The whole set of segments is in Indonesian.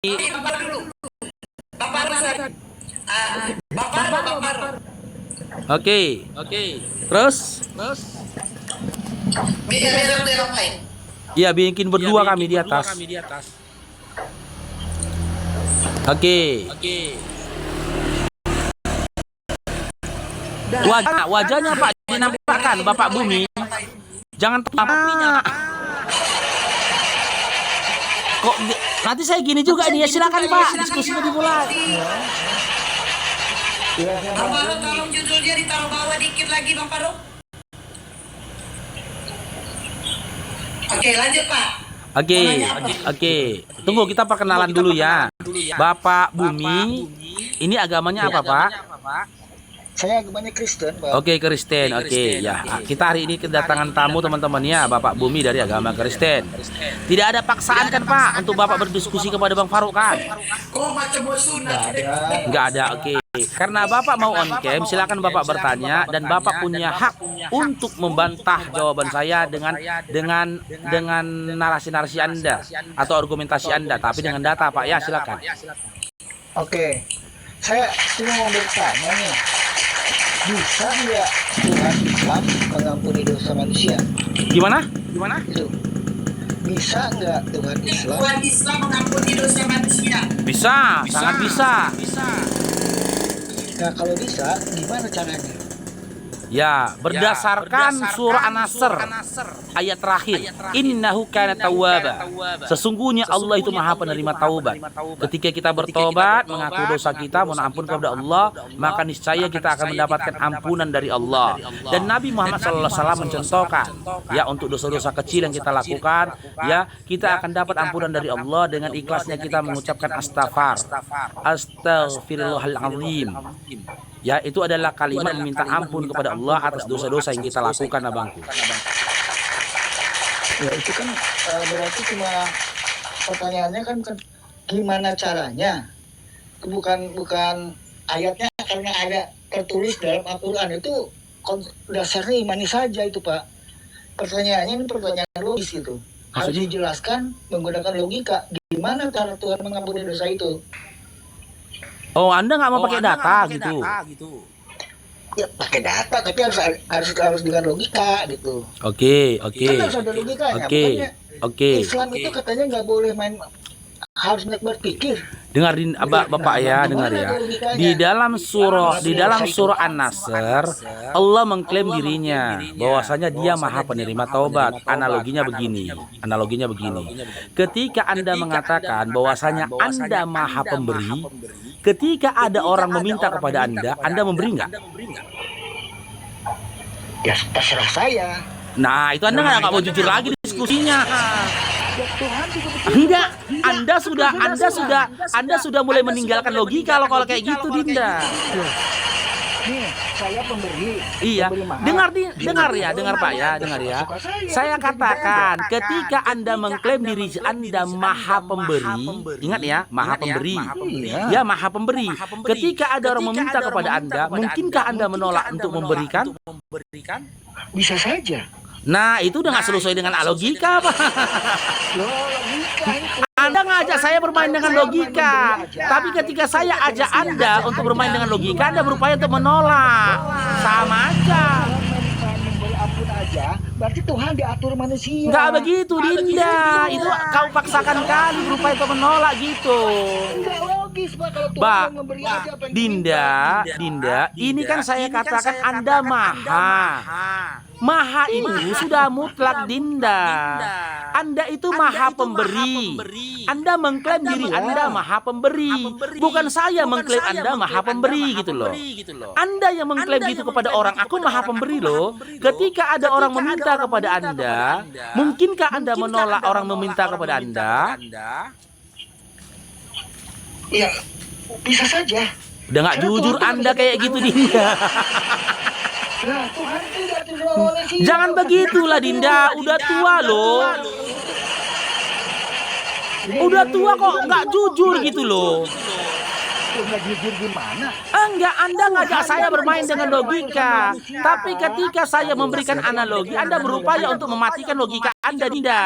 Bapak dulu. Bapak Bapak. Bapak. Oke. Terus? Iya, bikin berdua kami di atas. Oke. Wajahnya Pak dinampakkan Bapak Bumi. Jangan kok nanti saya gini juga ini ya, silakan Pak, diskusinya dimulai. Bang Farouk, tolong judulnya ditaruh bawah dikit lagi Bang Farouk. Oke, lanjut Pak. Oke. Tunggu, kita perkenalan dulu ya. Bapak Bumi, ini agamanya apa Pak? Saya agamanya Kristen, Pak. Oke, Kristen. Oke, ya. Kita hari ini kedatangan tamu teman-teman ya, Bapak Bumi dari agama Kristen. Tidak ada paksaan kan Pak untuk Bapak berdiskusi kepada Bang Farouk kan? Kok macam sunat? Enggak ada, oke. Karena Bapak mau on cam, silakan Bapak bertanya dan Bapak punya hak untuk membantah jawaban saya dengan narasi-narasi Anda atau argumentasi Anda, tapi dengan data Pak ya, silakan. Oke. Saya cuma mau bertanya nih. Bisa nggak Tuhan Islam mengampuni dosa manusia? Gimana? Itu. Bisa nggak Tuhan Islam? Tuhan Islam mengampuni dosa manusia. Bisa, sangat bisa. Nah, kalau bisa, gimana caranya? Ya, berdasarkan surah An-Nasr ayat terakhir, innahu kana tawwaba. Sesungguhnya Allah itu Maha penerima taubat. Ketika kita bertobat, mengaku dosa kita, mohon ampun kepada Allah, maka niscaya kita akan mendapatkan ampunan dari Allah. Dan Nabi Muhammad SAW mencontohkan, ya, untuk dosa-dosa kecil yang kita lakukan, ya, kita akan dapat ampunan dari Allah dengan ikhlasnya kita mengucapkan astaghfirullahaladzim. Ya, itu adalah kalimat meminta ampun kepada Allah atas dosa-dosa yang kita lakukan, abangku. Ya, itu kan berarti cuma pertanyaannya kan gimana caranya? Itu bukan ayatnya, karena ada tertulis dalam Al-Quran itu dasarnya imani saja itu Pak. Pertanyaannya ini pertanyaan logis itu. Harus dijelaskan menggunakan logika. Gimana cara Tuhan mengampuni dosa itu? Oh, Anda nggak mau pakai data gitu? Ya pakai data, tapi harus dengan logika gitu. Oke. Harus ada logikanya. Oke. Islam itu katanya nggak boleh harus berpikir. Dengarin Bapak ya, dengar ya. Di dalam surah An-Nasr, Allah mengklaim dirinya bahwasanya Dia Maha penerima taubat. Analoginya begini. Ketika Anda mengatakan bahwasanya Anda Maha pemberi, ketika ada orang meminta kepada Anda memberi nggak? Ya terserah saya. Nah, itu Anda nggak mau jujur lagi diskusinya. Enggak, Anda sudah mulai meninggalkan logika kalau kayak gitu, Dinda. Nih, saya pemberi. Iya, dengar Pak ya. Saya katakan, ketika Anda mengklaim diri Anda Maha pemberi, ingat ya, Maha pemberi. Ya, Maha pemberi. Ketika ada orang meminta kepada Anda, mungkinkah Anda menolak untuk memberikan? Bisa saja. Nah, itu udah nggak sesuai dengan logika, Pak. Anda ngajak saya bermain dengan logika, tapi ketika saya ajak Anda untuk bermain dengan logika, Anda berupaya untuk menolak. Sama aja. Memberi ampun aja, berarti Tuhan diatur manusia. Nggak begitu, Dinda. Itu kau paksakan kali berupaya untuk menolak gitu. Nggak logis, Pak, kalau Tuhan memberi aja apa yang Dinda, ini kan saya katakan Anda Maha itu sudah mutlak, Dinda. Anda itu Maha pemberi. Anda mengklaim diri Anda Maha pemberi. Bukan saya mengklaim Anda Maha pemberi gitu loh. Anda yang mengklaim gitu kepada orang, aku Maha pemberi loh. Ketika ada orang meminta kepada Anda, mungkinkah Anda menolak orang meminta kepada Anda? Ya, bisa saja. Udah nggak jujur Anda kayak gitu, Dinda. Nah, Tuhan tidak diatur manusia. Jangan begitulah, Dinda. Udah tua loh. Udah tua kok nggak jujur gitu loh. Nggak jujur gimana? Enggak, Anda ngajak saya bermain dengan logika. Tapi ketika saya memberikan analogi, Anda berupaya untuk mematikan logika Anda, Dinda.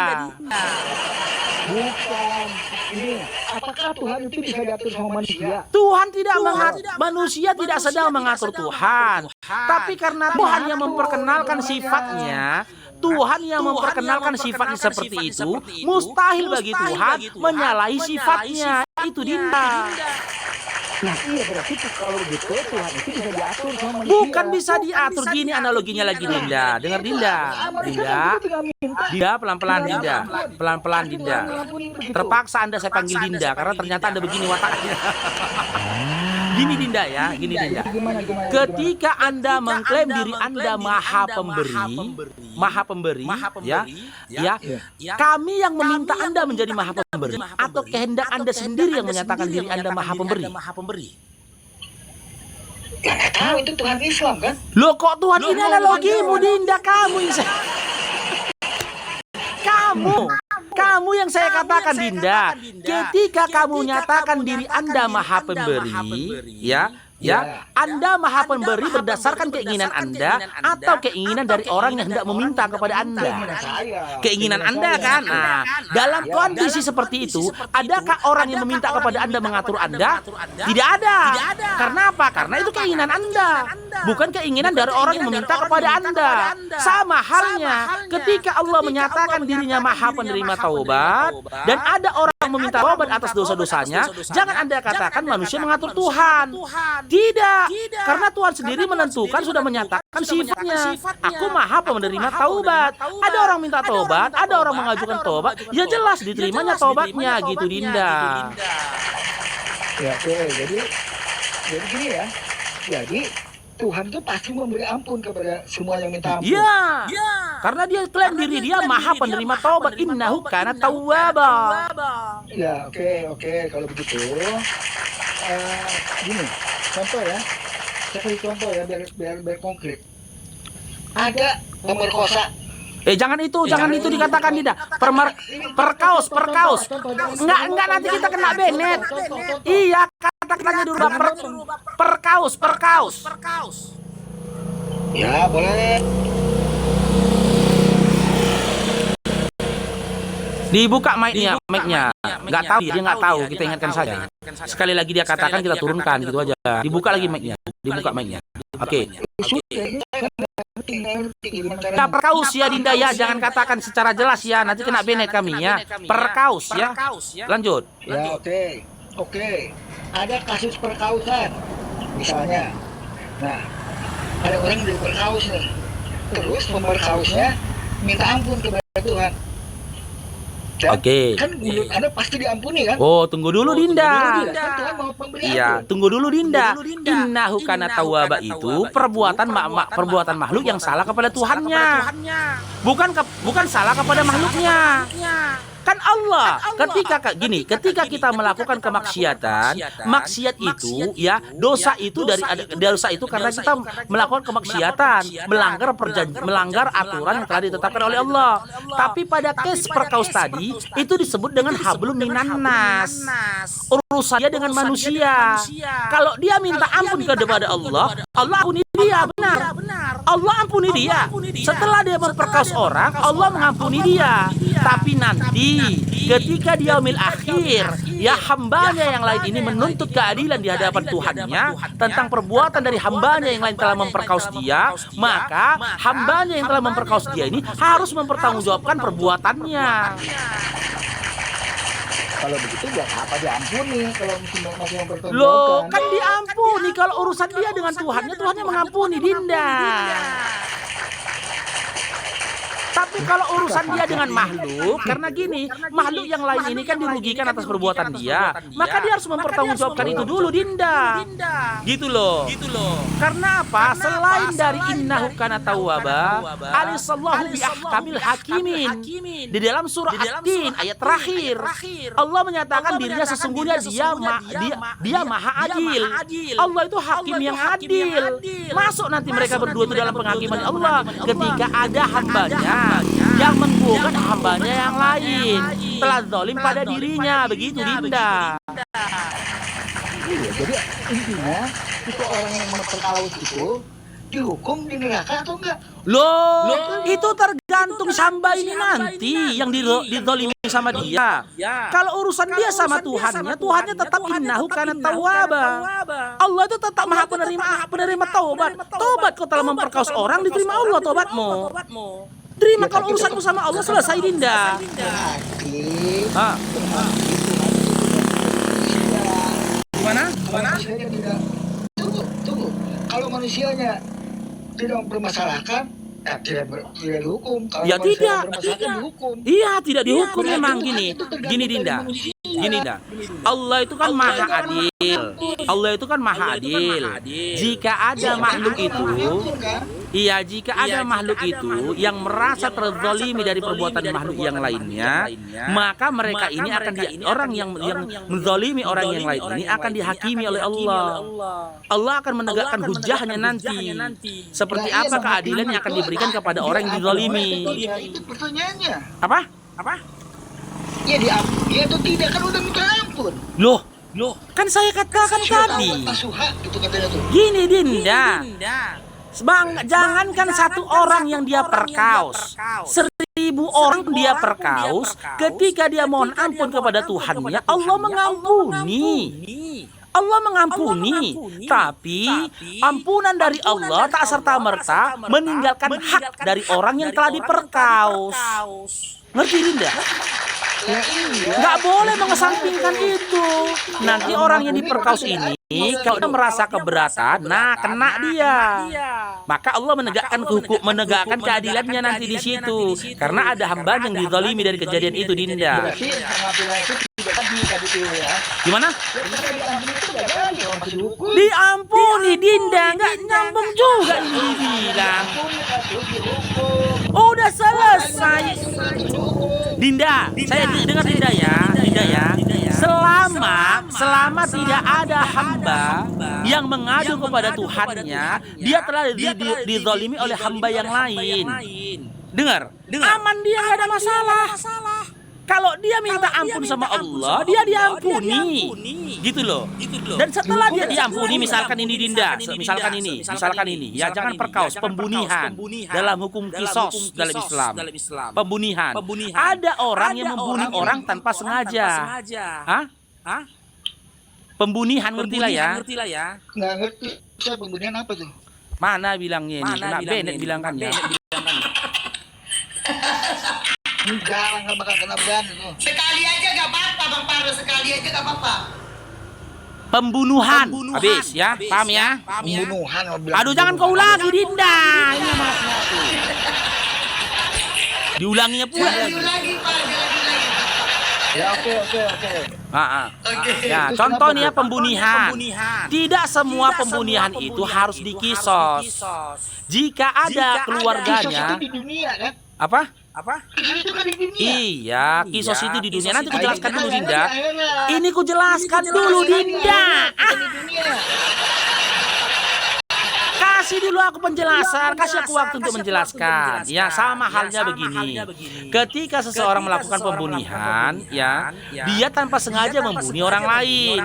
Bukan. Ini apakah Tuhan itu bisa diatur sama manusia? Tuhan tidak mengatur, manusia tidak sedang mengatur Tuhan. Tapi karena Tuhan yang memperkenalkan sifatnya, Tuhan yang memperkenalkan sifatnya seperti itu, mustahil bagi Tuhan menyalahi sifatnya. Itu Dinda. Nah iya berarti kalau begitu Tuhan itu bisa diatur sama manusia. Bukan bisa diatur, gini analoginya lagi Dinda. Dengar Dinda. Dinda pelan-pelan Dinda. Pelan-pelan Dinda. Terpaksa Anda saya panggil Dinda karena ternyata Anda begini wataknya. Gini Dinda ya, gini Dinda. Ketika Anda mengklaim diri Anda maha pemberi, ya, kami yang meminta Anda menjadi maha pemberi, atau kehendak Anda sendiri yang menyatakan diri Anda maha pemberi? Ya nggak tahu, itu Tuhan Islam kan? Loh kok Tuhan ini analogimu Dinda, kamu yang kamu yang saya katakan Dinda, ketika kamu nyatakan diri Anda maha pemberi, ya, Anda maha pemberi berdasarkan keinginan Anda atau keinginan dari orang yang hendak meminta kepada Anda. Keinginan Anda kan? Nah, dalam kondisi seperti itu, adakah orang yang meminta kepada Anda mengatur Anda? Tidak ada. Karena apa? Karena itu keinginan Anda, bukan keinginan dari orang yang meminta kepada Anda. Sama halnya ketika Allah menyatakan dirinya maha penerima taubat dan ada orang yang meminta taubat atas dosa-dosanya, jangan Anda katakan manusia mengatur Tuhan. Tidak, karena Tuhan sendiri menentukan, sudah menyatakan sifatnya. Aku maha penerima taubat. Ada orang minta taubat, ada orang mengajukan taubat, ya jelas diterimanya taubatnya, gitu Dinda. Ya oke, jadi gini ya. Jadi Tuhan itu pasti memberi ampun kepada semua yang minta ampun. Ya, karena dia klaim diri dia maha penerima taubat. Innahu kana tawwaba. Ya oke, kalau begitu gini, contoh ya, saya kasih contoh ya biar konkret. Ada pemerkosa. Jangan itu dikatakan Dinda. Perkaus. Enggak nanti kita kena benet. Iya, kata-katanya dulu perkaus. Ya, boleh. Dibuka mic-nya. Nggak tahu, dia nggak tahu, kita ingatkan saja. Sekali lagi dia katakan, kita turunkan gitu aja. Dibuka lagi mic-nya. Oke. Kita perkaus ya Dinda ya, jangan katakan secara jelas ya, nanti kena benet kami ya. Perkaus ya. Lanjut. Ya oke. Ada kasus perkausan misalnya. Nah, ada orang yang diperkaus nih. Terus pemberkausnya minta ampun kepada Tuhan. Oke. Kan menurut Anda pasti diampuni kan? Oh, tunggu dulu Dinda. Kan Tuhan mau pemberi Iya, ampun. tunggu dulu Dinda. Innahu kana tawwaba itu perbuatan makhluk yang salah kepada Tuhannya. Bukan salah kepada makhluknya. Kan Allah, ketika kita melakukan kemaksiatan, maksiat itu ya, dosa itu karena kita melakukan kemaksiatan, melanggar aturan yang telah ditetapkan oleh Allah. Tapi pada case perkaus tadi itu disebut dengan hablum minan nas. Urusannya dengan manusia. Kalau dia minta ampun kepada Allah, Allah ampuni dia, benar. Allah ampuni dia. Setelah dia memperkaus orang, Allah mengampuni dia. Tapi nanti ketika di yaumil akhir, ya hambanya yang lain ini menuntut keadilan di hadapan Tuhannya tentang perbuatan dari hambanya yang lain telah memperkaus dia, maka hambanya yang telah memperkaus dia ini harus mempertanggungjawabkan perbuatannya. Kalau begitu buat apa diampuni kalau masih mempertanggungjawabkan? Loh, kan diampuni kalau urusan dia dengan Tuhannya mengampuni Dinda. Tapi kalau urusan dia dengan makhluk, karena gini, makhluk yang lain ini kan dirugikan atas perbuatan dia, maka dia harus mempertanggungjawabkan itu dulu Dinda. Gitu loh. Karena apa? Selain dari innahu kana tawwaba, alisallahu bi ahkamil hakimin. Di dalam surah At-Tin ayat terakhir, Allah menyatakan dirinya sesungguhnya dia maha adil. Allah itu hakim yang adil. Masuk nanti mereka berdua itu dalam penghakiman Allah ketika ada hambanya yang menggugat hambanya yang lain, telah zalim pada dirinya, begitu Dinda. Iya, jadi intinya itu orang yang memperkaus itu dihukum di neraka atau enggak? Loh, itu tergantung hamba ini nanti yang dizalimi sama dia. Kalau urusan dia sama Tuhannya, Tuhannya tetap innahu kana tawwaba. Allah itu tetap maha penerima taubat. Taubat kau telah memperkaos orang, diterima Allah taubatmu. Terima kalau urusanmu sama Allah selesai, Dinda. Berarti Ah, gimana? manusianya tidak tunggu. Kalau manusianya tidak mempermasalahkan, tidak dihukum. Kalau Ya manusia tidak. mempermasalahkan, dihukum. Iya, tidak dihukum Berarti memang Tuhan gini. itu tergantung Gini, dari Dinda. manusia. Gini, Dinda. Allah itu kan maha adil. Allah itu kan maha adil. Jika ada makhluk itu, iya, jika ada makhluk itu yang merasa terzalimi dari perbuatan makhluk yang lainnya, maka mereka ini akan orang yang menzalimi orang yang lain ini akan dihakimi oleh Allah. Allah akan menegakkan hujahnya nanti. Seperti apa keadilan yang akan diberikan kepada orang yang dizalimi? Ya, itu pertanyaannya. Apa? Ya dia itu tidak, kan udah minta ampun. Loh, kan saya katakan tadi. Nasuha gitu katanya tuh. Gini, Dinda. Jangankan satu orang yang dia perkaos, 1000 orang dia perkaos, ketika dia mohon ampun kepada Tuhannya, Allah mengampuni. Allah mengampuni, tapi ampunan dari Allah tak serta-merta meninggalkan hak dari orang yang telah diperkaos. Ngerti, Dinda? Nggak boleh mengesampingkan itu. Nanti orang yang diperkaos ini, kalau dia merasa keberatan, nah kena dia. Maka Allah menegakkan keadilannya nanti di situ. Karena ada hamba yang dizalimi dari kejadian itu, Dinda. Berarti pengampilan itu tidak tadi KPU ya. Gimana? Diampuni itu nggak ada orang dihukum. Diampuni, Dinda. Nggak nyambung juga ini dibilang. Udah selesai. Dinda, saya dengar Dinda ya. Selama tidak ada hamba yang mengadu kepada Tuhannya, dia telah dizalimi oleh hamba yang lain. Dengar, aman, dia nggak ada masalah. Kalau dia minta ampun sama Allah, dia diampuni. Gitu loh. Dan setelah dia diampuni, misalkan ini, Dinda, misalkan ini, ya jangan perkaos, pembunuhan dalam hukum kisos dalam Islam. Pembunuhan. Ada orang yang membunuh orang tanpa sengaja. Hah? Pembunuhan, ngerti lah ya. Nggak ngerti. Saya pembunuhan apa tuh? Mana bilangnya ini? Kena Bennett bilang kan ya. Enggak, nggak bakal kena ban itu. Sekali aja gak apa-apa, Bang Paro. Sekali aja gak apa-apa. Pembunuhan. Habis ya, paham ya? Pembunuhan. Aduh, jangan kau ulangi, Dinda. Ini maafnya tuh. Diulanginya pula. Jangan diulangi, Pak. Jangan diulangi. Ya, oke. Ya, contoh nih ya, pembunuhan. Tidak semua pembunuhan itu harus dikisos. Jika ada keluarganya, Kisos itu di dunia kan? apa? Kisos itu kan di dunia. Iya, kisos itu di dunia. Nanti ku jelaskan dulu, Akhirnya, Dinda. akhirnya. Ini ku jelaskan dulu, Dinda. Bukan di dunia. Kasih dulu aku penjelasan, kasih aku waktu untuk menjelaskan. Ya, sama halnya begini. Ketika seseorang melakukan pembunuhan, ya, dia tanpa sengaja membunuh orang lain.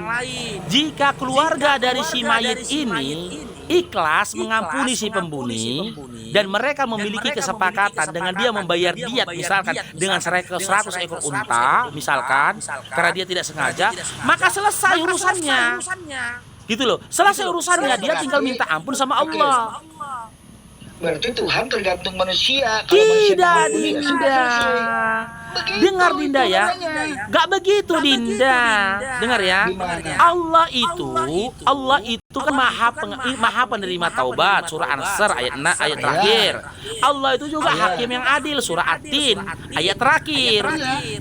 Jika keluarga dari si mayit ini ikhlas mengampuni si pembunuh dan mereka memiliki kesepakatan dengan dia membayar diat, misalkan dengan 100 ekor unta, misalkan, karena dia tidak sengaja, maka selesai urusannya. Gitu loh, selesai urusannya, dia tinggal minta ampun sama Allah. Berarti Tuhan tergantung manusia. Kalau manusia Tidak, mengampuni, ya sudah Dinda. selesai. Begitu Dengar, Dinda ya. hitungannya. Gak begitu, Dinda. Dengar ya. Gimana? Allah itu kan maha penerima taubat, surah An-Nasr ayat 6 ayat terakhir. Allah itu juga hakim yang adil, surah At-Tin ayat terakhir.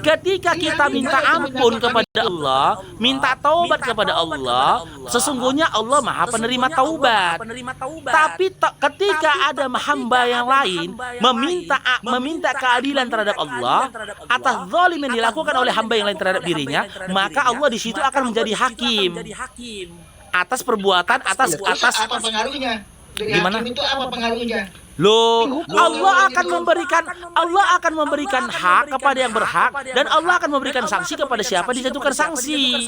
Ketika kita minta ampun kepada Allah, minta taubat kepada Allah, sesungguhnya Allah maha penerima taubat. Tapi ketika ada hamba yang lain meminta keadilan terhadap Allah atas zalim yang dilakukan oleh hamba yang lain terhadap dirinya, maka Allah di situ akan menjadi hakim atas perbuatan atas Apa pengaruhnya? Dari Gimana? hakim itu apa pengaruhnya? Loh, Allah akan memberikan hak kepada yang berhak dan Allah akan memberikan sanksi kepada siapa dijatuhkan sanksi.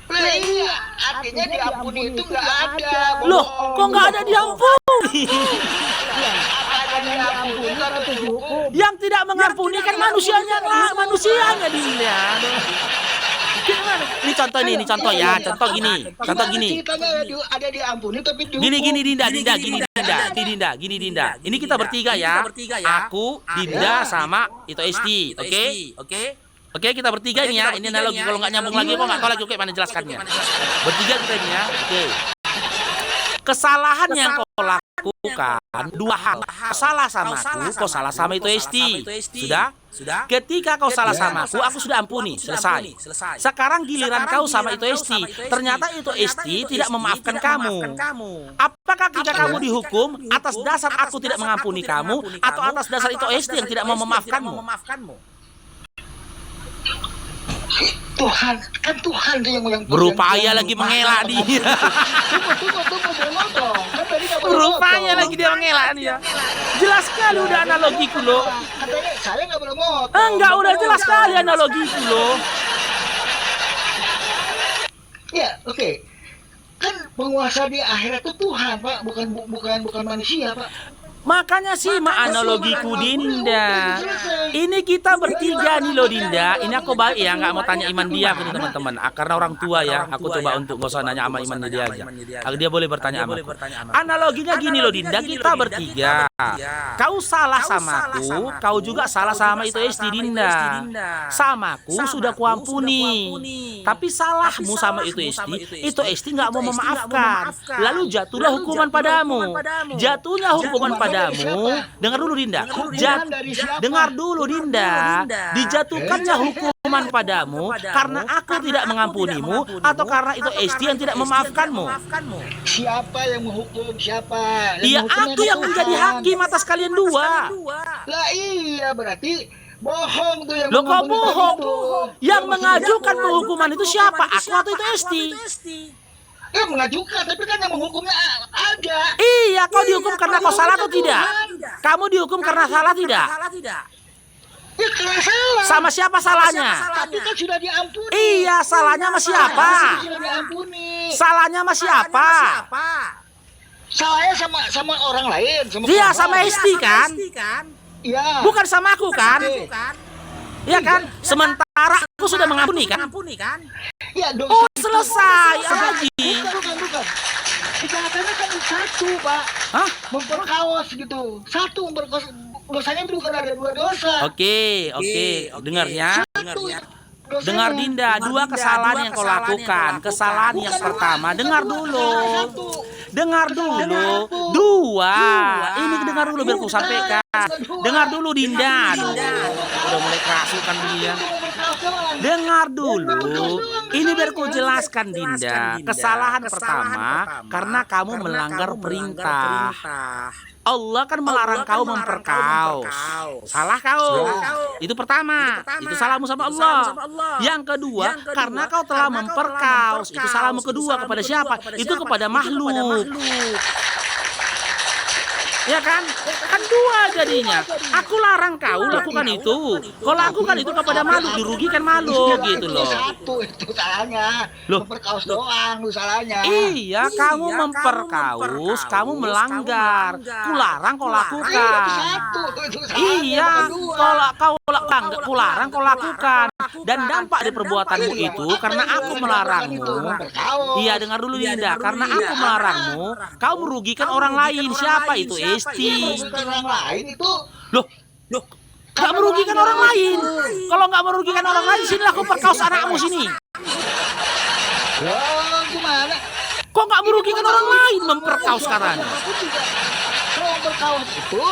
Lah iya, artinya diampuni itu nggak ada. Loh, kok nggak ada diampuni? Apanya diampuni karena tujuh hukum. Yang tidak mengampuni kan manusianya lah, manusianya Dinda. Gimana? Ini contoh nih, ini contoh ya, contoh gini. Ceritanya ada diampuni tapi dihukum. Gini Dinda. Ini kita bertiga ya. Aku, Dinda sama itu Esti, Oke, kita bertiga ini ya. Ini analogi, kalau nggak nyambung lagi kok nggak tahu lagi oke mana jelaskannya. Bertiga kita ini ya. Oke. Kesalahan yang kau lakukan dua hal. Salah sama aku, kau salah sama itu Esti. Sudah? Ketika kau salah sama aku sudah ampuni, selesai. Sekarang giliran kau sama itu Esti. Ternyata itu Esti tidak memaafkan kamu. Apakah ketika kamu dihukum atas dasar aku tidak mengampuni kamu atau atas dasar itu Esti yang tidak mau memaafkanmu? Tuhan, kan Tuhan yang Berupaya lagi mengelak dia. Tunggu belum dong. Kan tadi nggak boleh Berupaya motong. lagi dia mengelak dia. Jelas sekali udah analogiku loh. Katanya saya nggak boleh motong. Enggak, udah jelas sekali analogiku loh. Ya, oke. Kan penguasa di akhirat itu Tuhan, Pak, bukan manusia, Pak. Makanya sih analogiku Dinda. Ini kita bertiga nih loh Dinda. Ini aku baik ya, nggak mau tanya iman dia nih teman-teman. Karena orang tua ya, aku coba untuk nggak usah nanya sama iman dia aja. Dia boleh bertanya sama aku. Analoginya gini loh Dinda, kita bertiga. Kau salah sama aku, kau juga salah sama itu Esti Dinda. Sama aku sudah kuampuni. Tapi salahmu sama itu Esti nggak mau memaafkan. Lalu jatuhlah hukuman padamu. Jatuhnya hukuman padamu. Dengar dulu Dinda. Dengar dulu Dinda. Dijatuhkannya hukuman padamu karena aku tidak mengampunimu atau karena itu Esti yang tidak memaafkanmu. Siapa yang menghukum siapa? Iya, aku yang menjadi hakim atas kalian dua. Lah iya, berarti bohong tuh yang Loh kok mengampuni bohong? itu. Yang mengajukan penghukuman itu siapa? Aku atau itu Esti? Ya mengajukan, tapi kan yang menghukumnya ada. Iya, kau dihukum karena kau salah atau tidak? Kamu dihukum karena salah tidak? Ya karena salah. Sama siapa salahnya? Tapi kan sudah diampuni. Iya, salahnya sama siapa? Sudah diampuni. Salahnya sama siapa? Salahnya sama orang lain, Dia korban. sama Esti kan? Iya. Bukan sama aku kan? Iya kan? Sementara aku sudah mengampuni kan? Ya, dosa Oh, itu- selesai, Haji. Bukan. Kejahatannya kan satu, Pak. Hah? Memperkaos gitu. Satu memperkaos. Dosanya itu bukan ada dua dosa. Oke. Dengarnya. Satu dosanya. Dengar Dinda, dua kesalahan yang kau lakukan. Kesalahan yang pertama, dengar dulu. Dengar dulu. Dua. Ini dengar dulu biar ku sampaikan. Dengar dulu Dinda. Udah mulai kerasukan dia. Dengar dulu. Ini biar ku jelaskan Dinda. Kesalahan pertama karena kamu melanggar perintah. Allah kan melarang kau memperkaos. Salah kau. Itu pertama. Itu salahmu sama Allah. Yang kedua, karena kau telah memperkaos. Itu salahmu kedua kepada siapa? Itu kepada makhluk. Ya kan? Kan dua jadinya. Aku larang kau lakukan itu. Kau lakukan itu kepada makhluk, dirugikan makhluk gitu loh. Satu itu salahnya. Loh. Memperkaos doang lu salahnya. Iya, kamu memperkaus, kamu melanggar. Kularang kau lakukan. Satu itu salahnya. Iya, bukan dua. kularang kau lakukan. Dan dampak dari perbuatanmu itu karena aku melarangmu. Iya, dengar dulu Dinda. Karena aku melarangmu, kau merugikan orang lain. Siapa itu Esti? Bukan orang lain itu. Loh, nggak merugikan orang lain. Kalau nggak merugikan orang lain, sinilah kau perkaus anakmu sini. Oh, gimana? Kok nggak merugikan orang lain memperkaus sekarang? Kalau memperkaos itu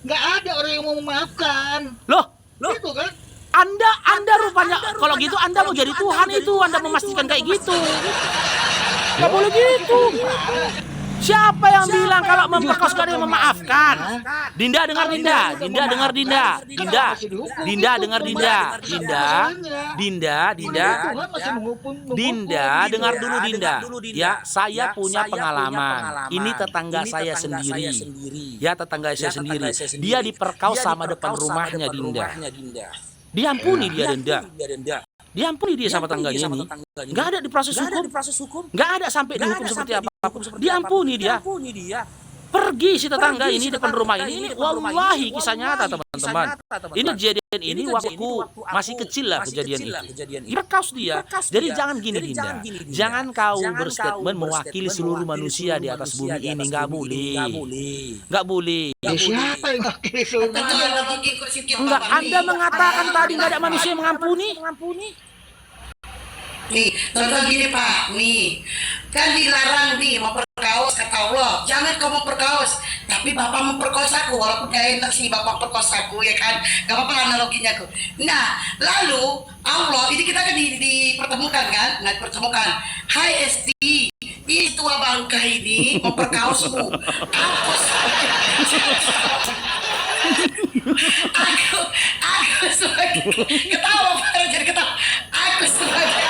nggak ada orang yang mau memaafkan. Loh, Itu kan? Anda rupanya kalau gitu Anda mau jadi Tuhan itu, Anda memastikan kayak gitu. Nggak boleh gitu. Siapa yang bilang kalau memperkaus gak ada yang memaafkan? Dinda dengar Dinda. Dinda dengar Dinda. Dinda dengar Dinda. Dinda Tuhan masih menghukum Dinda, gitu dengar ya. dulu Dinda. Ya, saya punya pengalaman. Ini tetangga saya sendiri. Ya, tetangga saya sendiri. Dia diperkaus sama depan rumahnya Dinda. Diampuni dia Dinda. Diampuni dia sama tetangganya ini. Nggak ada di proses hukum. Nggak ada sampai dihukum seperti apa. Diampuni dia. Pergi si tetangga ini depan rumah ini wallahi kisah nyata teman-teman. Ini kejadian ini waktu masih kecil lah kejadian itu. Berkaus dia. Jadi jangan gini Dinda. Jangan kau berstatement mewakili seluruh manusia di atas bumi ini, nggak boleh. Nggak boleh. Ya, siapa yang wakili seluruh manusia? Enggak, Anda mengatakan tadi nggak ada manusia yang mengampuni. Nih, contoh gini Pak, nih kan dilarang nih memperkaos kata Allah, jangan kau memperkaos, tapi bapak memperkosaku, walaupun gak enak sih bapak perkosaku ya kan, gak apa-apa analoginya aku. Nah, lalu Allah, ini kita kan dipertemukan kan, nah dipertemukan, hai Esti, ini tua bangka ini memperkaosmu, aku sebagai ketawa Pak, jadi ketawa, aku sebagai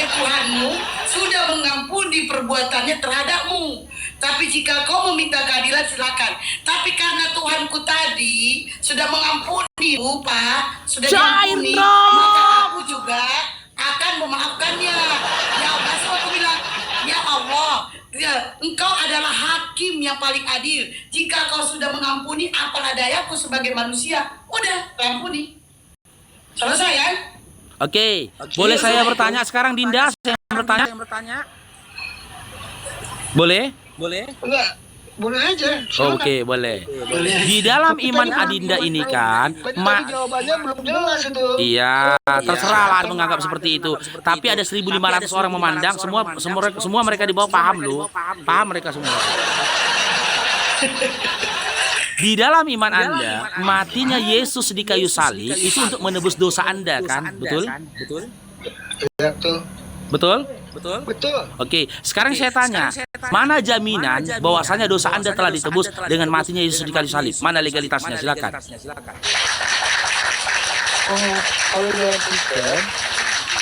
Tuhanmu sudah mengampuni perbuatannya terhadapmu. Tapi jika kau meminta keadilan silakan. Tapi karena Tuhanku tadi sudah mengampunimu, Pak, sudah diampuni, maka aku juga akan memaafkannya. Ya Allah, aku bilang, ya Allah, ya, Engkau adalah hakim yang paling adil. Jika kau sudah mengampuni, apalah dayaku sebagai manusia. Udah, ampuni. Selesai kan? Oke, boleh saya bertanya sekarang Dinda? Saya bertanya. Boleh? Enggak, boleh aja. Oke, boleh. Di dalam iman Adinda ini kan, Tadi jawabannya belum jelas itu. iya, terserah lah menganggap seperti itu. Tapi ada 1.500 orang memandang, semua mereka di bawah paham loh. Paham mereka semua. Di dalam iman Anda, matinya Yesus di kayu salib itu untuk menebus dosa Anda kan? Betul? Ya, tuh. Betul? Betul. Oke, sekarang saya tanya, mana jaminan bahwasanya dosa Anda telah ditebus dengan matinya Yesus di kayu salib? Mana legalitasnya? Silakan. Oh, kalau dalam Kristen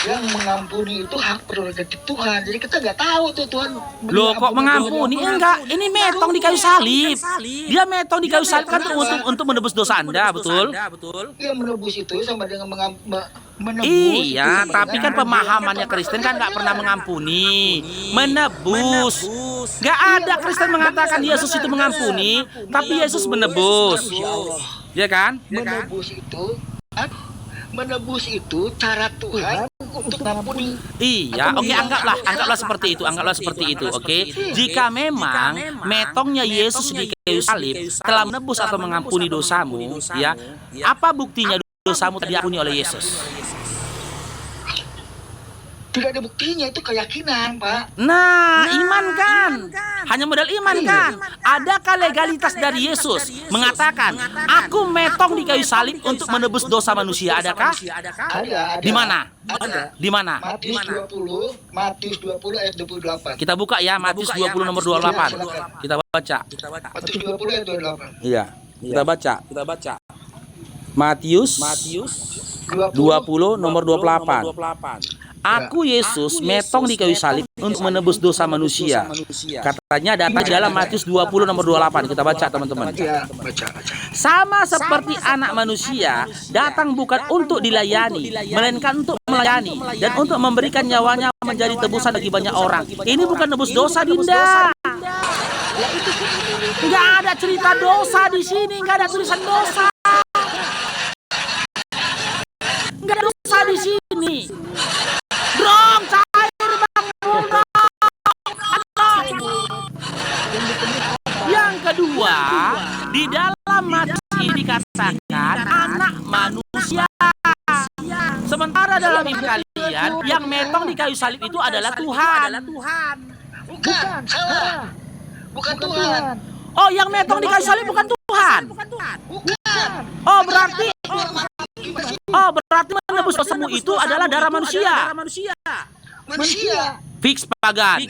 yang mengampuni itu hak prerogatif Tuhan. Jadi kita nggak tahu tuh Tuhan. Loh, kok mengampuni? Enggak, ini metong di kayu salib. Dia metong di kayu salib kan untuk menebus dosa Anda, betul? Dia menebus itu sama dengan menebus. Iya, itu tapi kan pemahamannya Kristen kan nggak pernah mengampuni, menebus. Nggak ada Kristen mengatakan Yesus itu mengampuni, tapi Yesus menebus. Ya kan? Menebus itu cara Tuhan untuk mengampuni. Iya, oke, anggaplah seperti itu, oke. Jika memang metongnya Yesus di kayu salib telah menebus atau mengampuni dosamu, ya, apa buktinya dosamu diampuni oleh Yesus? Tidak ada buktinya, itu keyakinan, Pak. Nah, iman kan? Hanya modal iman kan? Adakah legalitas dari Yesus mengatakan, aku metong di kayu salib untuk menebus dosa manusia? Adakah? Ada. Di mana? Ada. Di mana? Matius 20 ayat 28. Kita buka ya, Matius 20 nomor 28. Kita baca. Matius 20 ayat 28. Iya, kita baca. Matius 20 nomor 28. Aku Yesus metong di kayu salib untuk menebus dosa manusia. Katanya datang dalam Matius 20 nomor 28. Kita baca teman-teman. Sama seperti anak manusia datang bukan untuk dilayani, melainkan untuk melayani dan untuk memberikan nyawanya menjadi tebusan bagi banyak orang. Ini bukan nebus dosa, Dinda. Nggak ada cerita dosa di sini, nggak ada tulisan dosa. Nggak ada dosa di sini. Dong, cair bang Bunda. Yang kedua, di dalam Matius ini dikatakan anak manusia. Sementara dalam iman kalian, yang metong di kayu salib itu adalah Tuhan. Bukan, salah. Bukan Tuhan. Oh, yang metong di kayu salib bukan Tuhan. Bukan. Oh, berarti menebus dosamu itu adalah darah manusia. Manusia. Fix pagan.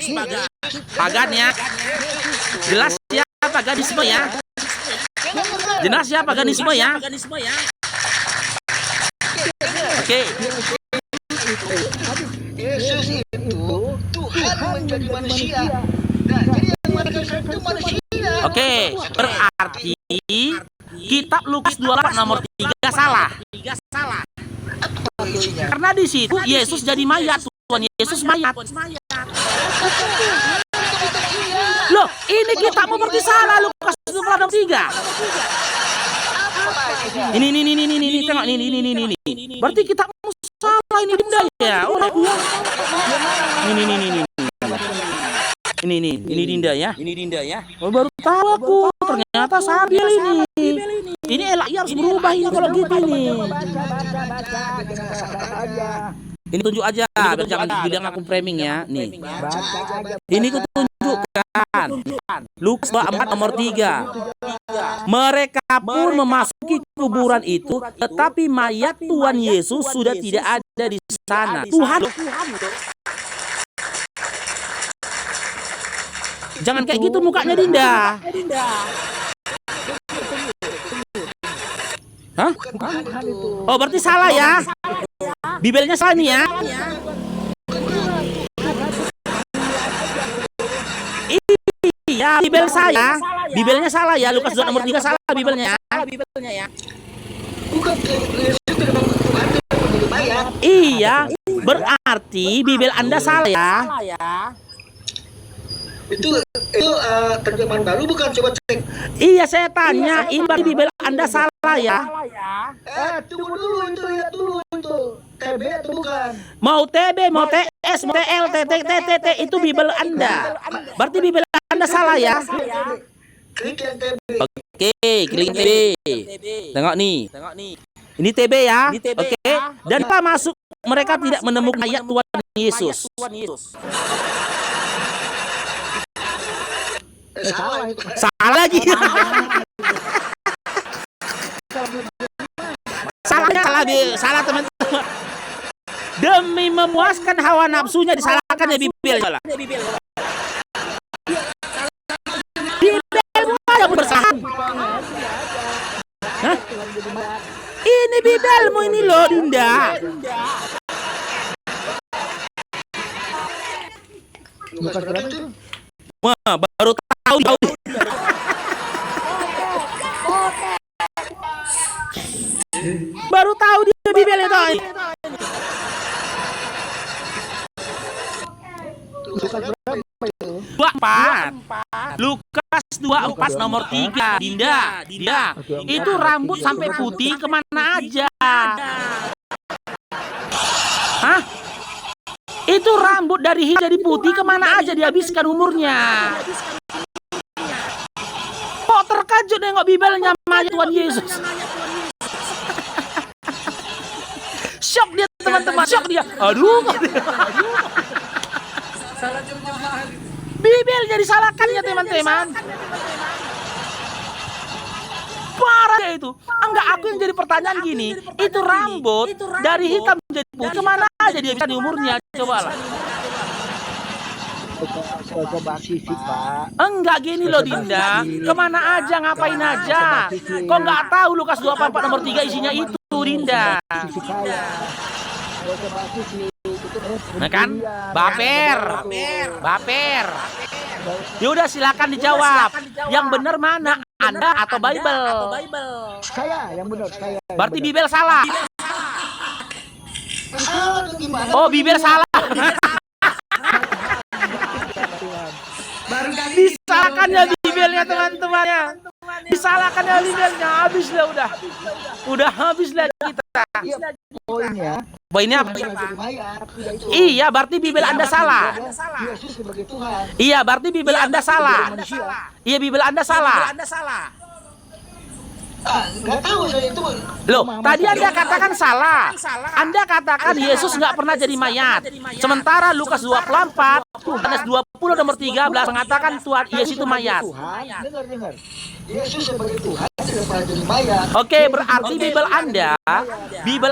Pagan ya. Jelas ya paganisme ya. Jelas ya paganisme ya. Oke. Yesus itu Tuhan menjadi manusia. Nah, jadi yang manusia itu manusia. Oke, berarti kitab Lukas 28 nomor 3 salah. Karena di situ Yesus jadi mayat, Tuhan Yesus mayat. Loh, ini kita mau berarti salah Lukas 23. Ini tengok ini. Berarti kita mau salah ini Dinda ya. Oh, ini Dinda ya. Oh, baru tahu aku. Ternyata Sabil ini. Ini Elai harus berubah ini kalau gitu nih. Ini tunjuk aja, biar jangan dibilang aku framing ya. Nih. Ini kutunjukkan. Lukas 24 nomor 3. Mereka pun memasuki kuburan itu, tetapi mayat Tuhan Yesus sudah tidak ada di sana. Tuhan. Jangan kayak gitu mukanya Dinda. Hah? Oh, berarti salah ya? Bibelnya salah nih ya? Iya, Bibelnya salah ya. Lukas 2 nomor 3 salah Bibelnya ya. Iya, berarti Bibel Anda salah ya. Itu terjemahan baru bukan, coba cek. Iya, saya tanya, ini berarti Bibel Anda salah ya. Tunggu dulu itu. TB atau bukan? Mau TB, mau TS, mau TL, TT itu Bibel Anda. Berarti Bibel Anda salah ya. Klik yang TB. Oke, klik TB. Tengok nih. Ini TB ya. Oke. Dan apa masuk mereka tidak menemukan ayat Tuhan Yesus. Salah lagi. Salah teman-teman. Demi memuaskan hawa nafsunya disalahkan ya Bibel. Bibelmu yang bersalah. Hah? Ini Bibelmu ini loh Dinda. Wah, baru tahu. Baru tahu dia Bibel itu. Lukas 24 nomor 3. Dinda. Itu rambut sampai putih kemana aja? Hah? Itu rambut dari hitam jadi putih kemana aja dihabiskan umurnya? Kok terkejut nengok Bibelnya mayat Tuhan Yesus? Shock dia teman-teman, shock dia. Aduh. Bibelnya disalahkan ya teman-teman. Parah ya itu. Enggak, aku yang jadi pertanyaan gini. Itu rambut dari hitam jadi putih kemana aja dia bisa di umurnya? Cobalah. Enggak gini loh Dinda. Kemana aja, ngapain aja? Kok nggak tahu Lukas 24 nomor 3 isinya itu Dinda? Nah kan? Baper. Ya udah silakan dijawab. Yang benar mana? Anda atau Bible? Saya yang benar, saya. Berarti Bibel salah. Oh, Bibel salah. Disalahkan ya Bibelnya teman-teman ya. Disalahkan ya Bibelnya. Habis lah udah. Udah habis lah kita. Poinnya. Poinnya apa? Iya, berarti Bibel Anda salah. Yesus sebagai Tuhan. Iya, berarti Bibel Anda salah. Iya, Bibel Anda salah. Nggak tahu saya itu. Loh, tadi Anda katakan salah. Anda katakan Yesus nggak pernah jadi mayat. Sementara Lukas 24, Yohanes 20 nomor 13 mengatakan Tuhan Yesus itu mayat. Dengar. Yesus sebagai Tuhan tidak pernah jadi mayat. Oke, berarti Bibel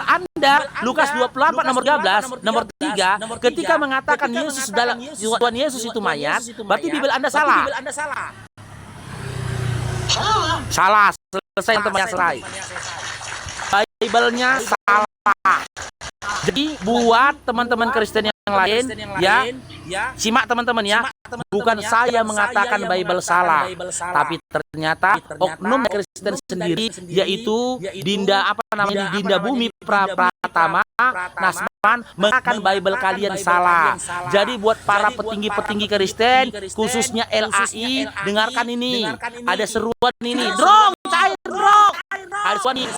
Anda Lukas 24 nomor 13 nomor 3 ketika mengatakan Yesus dalam Tuhan Yesus itu mayat, berarti Bibel Anda salah. Salah. Selesai teman-teman, selesai. Bibelnya salah. Jadi buat teman-teman Kristen yang lain, ya. Simak teman-teman ya. Bukan saya mengatakan Bible salah, tapi ternyata oknum Kristen sendiri, yaitu Dinda Dinda Bumi Pratama Nasman, mengatakan Bible kalian salah. Jadi buat para petinggi-petinggi Kristen, khususnya LAI, dengarkan ini. Ada seruan ini, drong, cair drong. Ada seruan ini.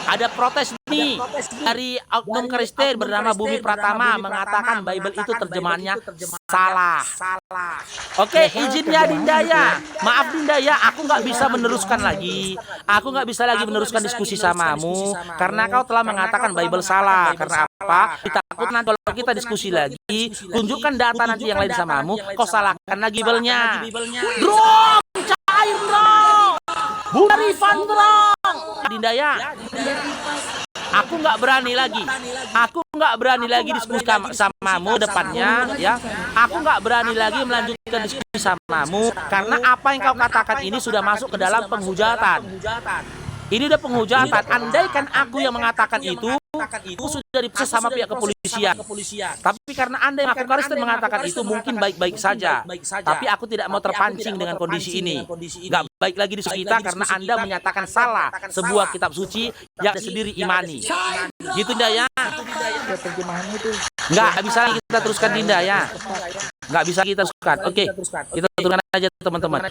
Ada protes nih dari oknum Kristen bernama Bumi Pratama mengatakan Bible itu terjemahannya salah. Oke, izinnya Dinda ya. Maaf Dinda ya, aku nggak bisa meneruskan lagi. Aku nggak bisa lagi meneruskan diskusi samamu karena kau telah mengatakan Bible salah. Karena apa? Ditakut nanti kalau kita diskusi lagi, tunjukkan data nanti yang lain samamu, kau salahkan lagi Bible-nya. Drong, cair drong. Bunda Rifan drong. Dinda ya. Aku nggak berani lagi. Aku nggak berani lagi diskusi samamu depannya, ya. Aku nggak berani lagi melanjutkan diskusi samamu karena apa yang kau katakan ini sudah masuk ke dalam penghujatan. Ini udah penghujatan. Andaikan aku yang mengatakan itu sudah diproses sama pihak kepolisian. Tapi karena Anda yang Kristen mengatakan itu mungkin baik-baik saja. Tapi aku tidak mau terpancing dengan kondisi ini. Gak baik lagi di kita karena Anda menyatakan salah sebuah kitab suci yang Anda sendiri imani. Gitu Dinda ya. Terjemahannya itu Nggak bisa lagi kita teruskan Dinda ya. Nggak bisa kita teruskan. Oke, kita turunkan aja teman-teman.